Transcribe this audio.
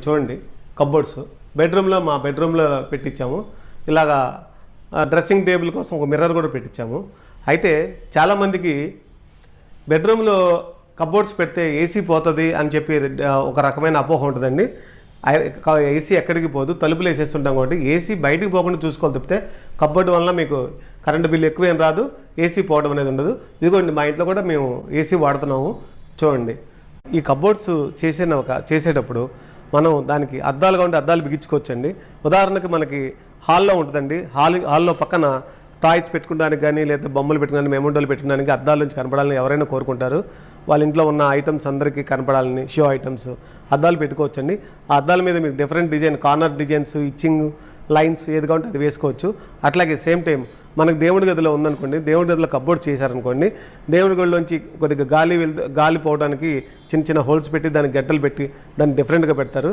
చూడండి కబోర్డ్స్ బెడ్రూమ్లో మా బెడ్రూమ్లో పెట్టించాము. ఇలాగా డ్రెస్సింగ్ టేబుల్ కోసం ఒక మిర్రర్ కూడా పెట్టించాము. అయితే చాలామందికి బెడ్రూమ్లో కబోర్డ్స్ పెడితే ఏసీ పోతుంది అని చెప్పి ఒక రకమైన అపోహ ఉంటుందండి. ఏసీ ఎక్కడికి పోదు, తలుపులు వేసేస్తుంటాం కాబట్టి ఏసీ బయటికి పోకుండా చూసుకోవాలి తప్పితే కబోర్డ్ వల్ల మీకు కరెంటు బిల్లు ఎక్కువ ఏం రాదు, ఏసీ పోవడం అనేది ఉండదు. ఇదిగోండి మా ఇంట్లో కూడా మేము ఏసీ వాడుతున్నాము. చూడండి ఈ కబోర్డ్స్ చేసేటప్పుడు మనం దానికి అద్దాలుగా ఉంటే అద్దాలు బిగించుకోవచ్చండి. ఉదాహరణకి మనకి హాల్లో ఉంటుందండి, హాల్లో పక్కన టాయ్స్ పెట్టుకోవడానికి కానీ లేదా బొమ్మలు పెట్టుకోవడానికి మెమోండోలు పెట్టుకోవడానికి అద్దాల నుంచి కనపడాలని ఎవరైనా కోరుకుంటారు. వాళ్ళ ఇంట్లో ఉన్న ఐటమ్స్ అందరికీ కనపడాలని షో ఐటమ్స్ అద్దాలు పెట్టుకోవచ్చండి. ఆ అద్దాల మీద మీకు different design, corner designs, itching lines ఏది కావాలంటే అది వేసుకోవచ్చు. అట్లాగే సేమ్ టైం మనకు దేవుడి గదిలో ఉందనుకోండి, దేవుడి గదిలో కబోర్డ్ చేశారనుకోండి, దేవుడి గదిలోంచి కొద్దిగా గాలి పోవడానికి చిన్న చిన్న హోల్స్ పెట్టి దానికి గడ్డలు పెట్టి దాన్ని డిఫరెంట్గా పెడతారు.